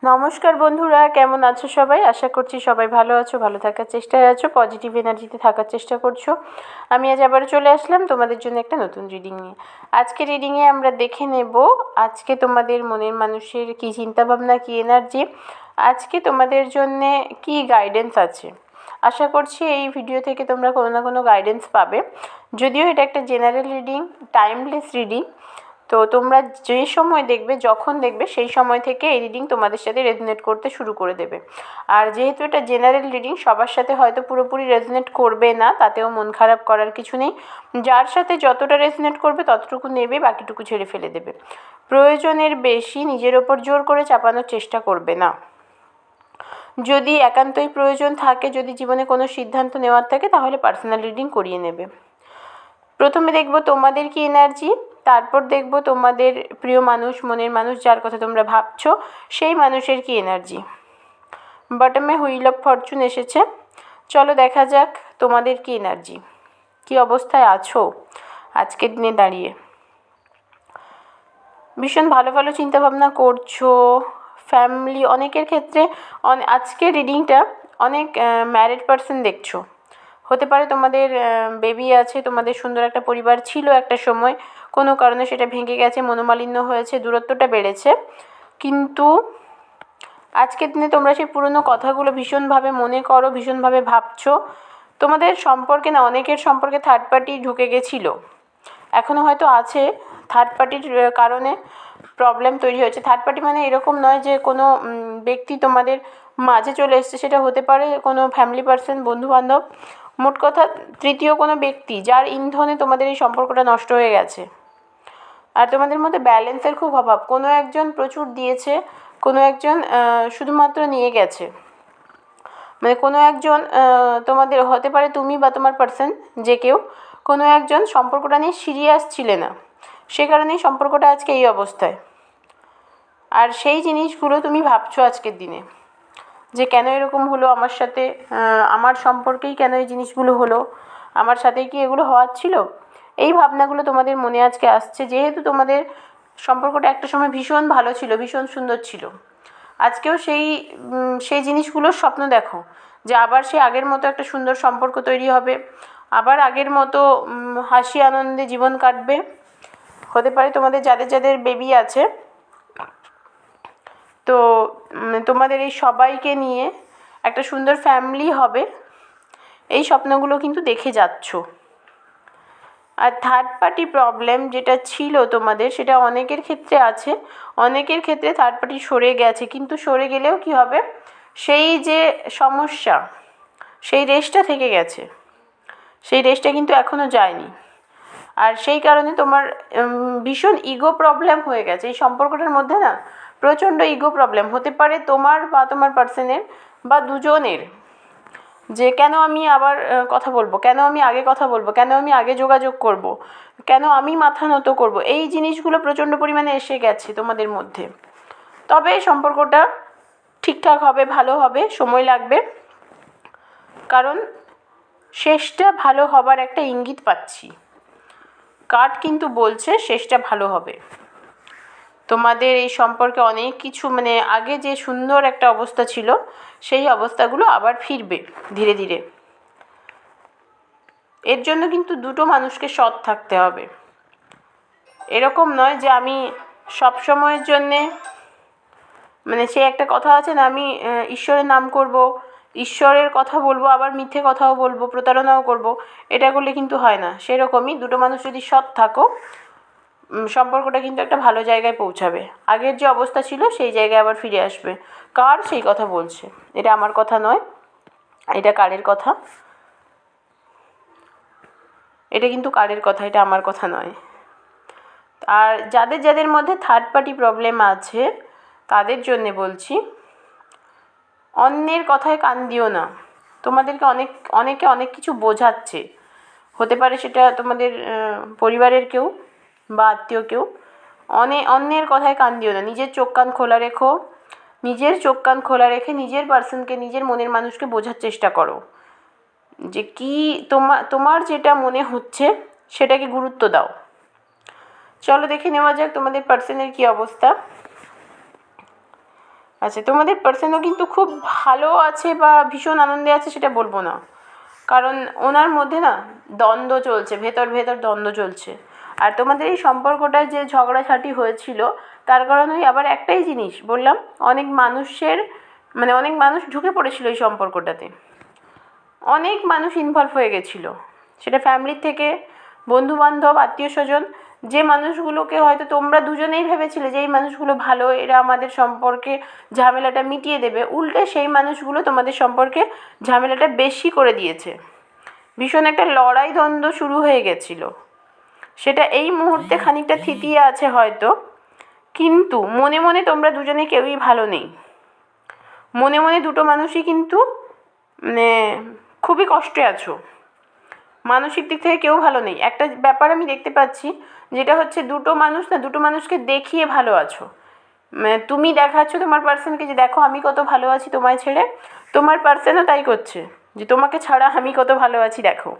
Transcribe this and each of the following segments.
নমস্কার বন্ধুরা, কেমন আছো সবাই? আশা করছি সবাই ভালো আছো, ভালো থাকার চেষ্টায় আছো, পজিটিভ এনার্জিতে থাকার চেষ্টা করছো। আমি আজ আবার চলে আসলাম তোমাদের জন্য একটা নতুন রিডিং নিয়ে। আজকে রিডিংয়ে আমরা দেখে নেব আজকে তোমাদের মনের মানুষের কী চিন্তাভাবনা, কী এনার্জি, আজকে তোমাদের জন্যে কী গাইডেন্স আছে। আশা করছি এই ভিডিও থেকে তোমরা কোনো না কোনো গাইডেন্স পাবে। যদিও এটা একটা জেনারেল রিডিং, টাইমলেস রিডিং, তো তোমরা যে সময় দেখবে, যখন দেখবে, সেই সময় থেকে এই রিডিং তোমাদের সাথে রেজোনেট করতে শুরু করে দেবে। আর যেহেতু এটা জেনারেল রিডিং, সবার সাথে হয়তো পুরোপুরি রেজোনেট করবে না, তাতেও মন খারাপ করার কিছু নেই। যার সাথে যতটা রেজোনেট করবে ততটুকু নেবে, বাকিটুকু ছেড়ে ফেলে দেবে। প্রয়োজনের বেশি নিজের ওপর জোর করে চাপানোর চেষ্টা করবে না। যদি একান্তই প্রয়োজন থাকে, যদি জীবনে কোনো সিদ্ধান্ত নেওয়ার থাকে, তাহলে পার্সোনাল রিডিং করিয়ে নেবে। প্রথমে দেখব তোমাদের কি এনার্জি, তারপর দেখব তোমাদের প্রিয় মানুষ, মনের মানুষ, যার কথা তোমরা ভাবছো, সেই মানুষের কি এনার্জি। বটমে হুইল অফ ফরচুন এসেছে। চলো দেখা যাক তোমাদের কি এনার্জি, কি অবস্থায় আছো আজকের দিনে দাঁড়িয়ে। ভীষণ ভালো ভালো চিন্তাভাবনা করছো, ফ্যামিলি, অনেকের ক্ষেত্রে আজকের রিডিংটা অনেক ম্যারিড পারসন দেখছো। হতে পারে তোমাদের বেবি আছে, তোমাদের সুন্দর একটা পরিবার ছিল একটা সময়, কোনো কারণে সেটা ভেঙে গেছে, মনোমালিন্য হয়েছে, দূরত্বটা বেড়েছে। কিন্তু আজকের দিনে তোমরা সেই পুরনো কথাগুলো ভীষণভাবে মনে করো, ভীষণভাবে ভাবছো। তোমাদের সম্পর্কে না, অনেকের সম্পর্কে থার্ড পার্টি ঢুকে গেছিলো, এখনও হয়তো আছে। থার্ড পার্টির কারণে প্রবলেম তৈরি হয়েছে। থার্ড পার্টি মানে এরকম নয় যে কোনো ব্যক্তি তোমাদের মাঝে চলে এসছে, সেটা হতে পারে কোনো ফ্যামিলি পার্সন, বন্ধুবান্ধব, মোট কথা তৃতীয় কোনো ব্যক্তি, যার ইন্ধনে তোমাদের এই সম্পর্কটা নষ্ট হয়ে গেছে। আর তোমাদের মধ্যে ব্যালেন্সের খুব অভাব। কোনো একজন প্রচুর দিয়েছে, কোনো একজন শুধুমাত্র নিয়ে গেছে। মানে কোনো একজন তোমাদের, হতে পারে তুমি বা তোমার পার্সন, যে কেউ, কোনো একজন সম্পর্কটা নিয়ে সিরিয়াস ছিলে না, সে কারণেই সম্পর্কটা আজকে এই অবস্থায়। আর সেই জিনিসগুলো তুমি ভাবছো আজকের দিনে, যে কেন এরকম হলো আমার সাথে, আমার সম্পর্কেই কেন এই জিনিসগুলো হলো, আমার সাথে কি এগুলো হওয়ার ছিল। এই ভাবনাগুলো তোমাদের মনে আজকে আসছে, যেহেতু তোমাদের সম্পর্কটা একটা সময় ভীষণ ভালো ছিল, ভীষণ সুন্দর ছিল। আজকেও সেই জিনিসগুলোর স্বপ্ন দেখো, যে আবার সেই আগের মতো একটা সুন্দর সম্পর্ক তৈরি হবে, আবার আগের মতো হাসি আনন্দে জীবন কাটবে। হতে পারে তোমাদের যাদের যাদের বেবি আছে, তো তোমাদের এই সবাইকে নিয়ে একটা সুন্দর ফ্যামিলি হবে, এই স্বপ্নগুলো কিন্তু দেখে যাচ্ছ। আর থার্ড পার্টি প্রবলেম যেটা ছিল তোমাদের, সেটা অনেকের ক্ষেত্রে আছে, অনেকের ক্ষেত্রে থার্ড পার্টি সরে গেছে। কিন্তু সরে গেলেও কি হবে, সেই যে সমস্যা, সেই রেশটা থেকে গেছে, সেই রেশটা কিন্তু এখনও যায়নি। আর সেই কারণে তোমার ভীষণ ইগো প্রবলেম হয়ে গেছে এই সম্পর্কটার মধ্যে না, প্রচণ্ড ইগো প্রবলেম হতে পারে তোমার বা তোমার পার্সনের বা দুজনের। যে কেন আমি আবার কথা বলবো, কেন আমি আগে কথা বলবো, কেন আমি আগে যোগাযোগ করব, কেন আমি মাথা নত করব, এই জিনিসগুলো প্রচণ্ড পরিমাণে এসে গেছে তোমাদের মধ্যে। তবে সম্পর্কটা ঠিকঠাক হবে, ভালো হবে, সময় লাগবে, কারণ শেষটা ভালো হবার একটা ইঙ্গিত পাচ্ছি। কার্ড কিন্তু বলছে শেষটা ভালো হবে। তোমাদের এই সম্পর্কে অনেক কিছু, মানে আগে যে সুন্দর একটা অবস্থা ছিল, সেই অবস্থাগুলো আবার ফিরবে ধীরে ধীরে। এর জন্য কিন্তু দুটো মানুষকে সৎ থাকতে হবে। এরকম নয় যে আমি সব সময়ের জন্যে, মানে সে একটা কথা আছে না, আমি ঈশ্বরের নাম করব, ঈশ্বরের কথা বলবো, আবার মিথ্যে কথাও বলবো, প্রতারণাও করব, এটা করলে কিন্তু হয় না। সেরকমই দুটো মানুষ যদি সৎ থাকো, সম্পর্কটা কিন্তু একটা ভালো জায়গায় পৌঁছাবে, আগের যে অবস্থা ছিল সেই জায়গায় আবার ফিরে আসবে। কার সেই কথা বলছে, এটা আমার কথা নয়, এটা কারের কথা, এটা কিন্তু কারের কথা, এটা আমার কথা নয়। আর যাদের যাদের মধ্যে থার্ড পার্টি প্রবলেম আছে, তাদের জন্যে বলছি, অন্যের কথায় কান দিও না। তোমাদেরকে অনেকে অনেক কিছু বোঝাচ্ছে, হতে পারে সেটা তোমাদের পরিবারের কেউ বা আত্মীয় কেউ। অন্যের কথায় কান দিও না, নিজের চোখ কান খোলা রেখো, নিজের চোখ কান খোলা রেখে নিজের পার্সনকে, নিজের মনের মানুষকে বোঝার চেষ্টা করো, যে কি তোমার যেটা মনে হচ্ছে সেটাকে গুরুত্ব দাও। চলো দেখে নেওয়া যাক তোমাদের পার্সনের কী অবস্থা। আচ্ছা, তোমাদের পার্সনও কিন্তু খুব ভালো আছে বা ভীষণ আনন্দে আছে সেটা বলবো না, কারণ ওনার মধ্যে না দ্বন্দ্ব চলছে, ভেতর ভেতর দ্বন্দ্ব চলছে। আর তোমাদের এই সম্পর্কটা যে ঝগড়াঝাটি হয়েছিল, তার কারণেই আবার একটাই জিনিস বললাম, অনেক মানুষের মানে অনেক মানুষ ঢুকে পড়েছিল এই সম্পর্কটাতে, অনেক মানুষ ইনভলভ হয়ে গেছিলো, সেটা ফ্যামিলির থেকে বন্ধুবান্ধব, আত্মীয় স্বজন, যে মানুষগুলোকে হয়তো তোমরা দুজনেই ভেবেছিলে যে এই মানুষগুলো ভালো, এরা আমাদের সম্পর্কে ঝামেলাটা মিটিয়ে দেবে, উল্টে সেই মানুষগুলো তোমাদের সম্পর্কে ঝামেলাটা বেশি করে দিয়েছে। ভীষণ একটা লড়াই দ্বন্দ্ব শুরু হয়ে গেছিলো, সেটা এই মুহূর্তে খানিকটা থিতিয়ে আছে হয়তো, কিন্তু মনে মনে তোমরা দুজনে কেউই ভালো নেই। মনে মনে দুটো মানুষই কিন্তু মানে খুবই কষ্টে আছো, মানসিক দিক থেকে কেউ ভালো নেই। একটা ব্যাপার আমি দেখতে পাচ্ছি, যেটা হচ্ছে দুটো মানুষ না, দুটো মানুষকে দেখিয়ে ভালো আছো। তুমি দেখাচ্ছ তোমার পার্সনকে যে দেখো আমি কত ভালো আছি তোমায় ছেড়ে, তোমার পার্সনও তাই করছে যে তোমাকে ছাড়া আমি কত ভালো আছি দেখো।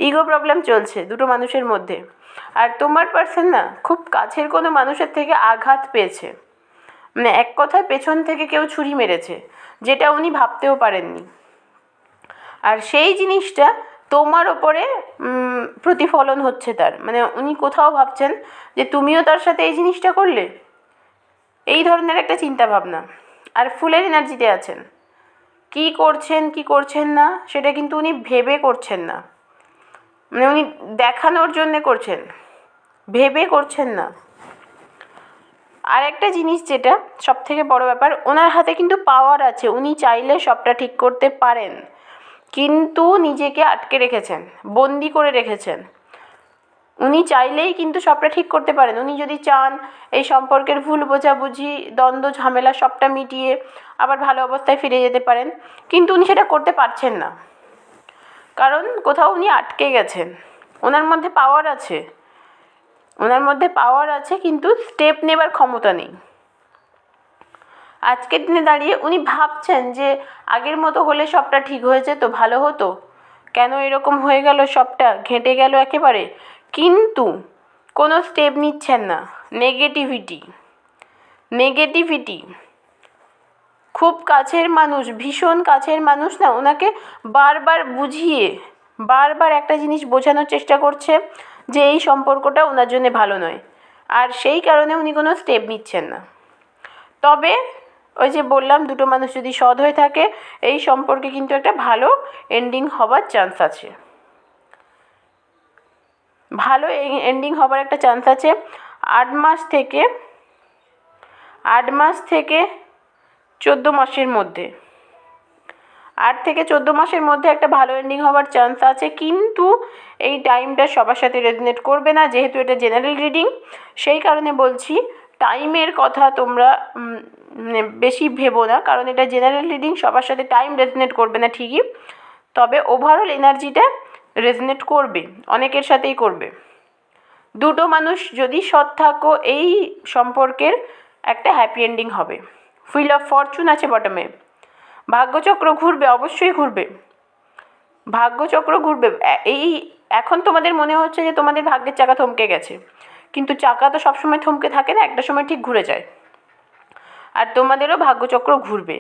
ইগো প্রবলেম চলছে দুটো মানুষের মধ্যে। আর তোমার পার্সন না খুব কাছের কোনো মানুষের থেকে আঘাত পেয়েছে, মানে এক কথায় পেছন থেকে কেউ ছুরি মেরেছে, যেটা উনি ভাবতেও পারেননি। আর সেই জিনিসটা তোমার ওপরে প্রতিফলন হচ্ছে তার, মানে উনি কোথাও ভাবছেন যে তুমিও তার সাথে এই জিনিসটা করলে, এই ধরনের একটা চিন্তা ভাবনা। আর ফুলের এনার্জিতে আছেন, কী করছেন কী করছেন না সেটা কিন্তু উনি ভেবে করছেন না, মানে উনি দেখানোর জন্যে করছেন, ভেবে করছেন না। আর একটা জিনিস যেটা সবথেকে বড় ব্যাপার, ওনার হাতে কিন্তু পাওয়ার আছে, উনি চাইলে সবটা ঠিক করতে পারেন, কিন্তু নিজেকে আটকে রেখেছেন, বন্দি করে রেখেছেন। উনি চাইলেই কিন্তু সবটা ঠিক করতে পারেন, উনি যদি চান এই সম্পর্কের ভুল বোঝাবুঝি, দ্বন্দ্ব, ঝামেলা সবটা মিটিয়ে আবার ভালো অবস্থায় ফিরে যেতে পারেন, কিন্তু উনি সেটা করতে পারছেন না, কারণ কোথাও উনি আটকে গেছেন। ওনার মধ্যে পাওয়ার আছে, ওনার মধ্যে পাওয়ার আছে, কিন্তু স্টেপ নেবার ক্ষমতা নেই। আজকের দিনে দাঁড়িয়ে উনি ভাবছেন যে আগের মতো হলে সবটা ঠিক হয়ে যেত, ভালো হতো, কেন এরকম হয়ে গেল, সবটা ঘেঁটে গেল একেবারে, কিন্তু কোনো স্টেপ নিচ্ছেন না। নেগেটিভিটি খুব কাছের মানুষ, ভীষণ কাছের মানুষ না ওনাকে বারবার বুঝিয়ে, বারবার একটা জিনিস বোঝানোর চেষ্টা করছে যে এই সম্পর্কটা ওনার জন্য ভালো নয়, আর সেই কারণে উনি কোনো স্টেপ নিচ্ছেন না। তবে ওই যে বললাম, দুটো মানুষ যদি সৎ হয়ে থাকে, এই সম্পর্কে কিন্তু একটা ভালো এন্ডিং হবার চান্স আছে, ভালো এন্ডিং হবার একটা চান্স আছে। 8 মাস থেকে 14 মাসের মধ্যে, 8 থেকে 14 মাসের মধ্যে একটা ভালো এন্ডিং হবার চান্স আছে, কিন্তু এই টাইমটা সবার সাথে রেজোনেট করবে না, যেহেতু এটা জেনারেল রিডিং, সেই কারণে বলছি টাইমের কথা তোমরা বেশি ভেবো না, কারণ এটা জেনারেল রিডিং, সবার সাথে টাইম রেজোনেট করবে না ঠিকই, তবে ওভারঅল এনার্জিটা রেজোনেট করবে, অনেকের সাথেই করবে। দুটো মানুষ যদি সৎ থাকো, এই সম্পর্কের একটা হ্যাপি এন্ডিং হবে। হুইল অফ ফরচুন আছে বটমে, ভাগ্যচক্র ঘুরবে, অবশ্যই ঘুরবে, ভাগ্যচক্র ঘুরবে। এই এখন তোমাদের মনে হচ্ছে যে তোমাদের ভাগ্যের চাকা থমকে গেছে, কিন্তু চাকা তো সবসময় থমকে থাকে না, একটা সময় ঠিক ঘুরে যায়, আর তোমাদেরও ভাগ্যচক্র ঘুরবে।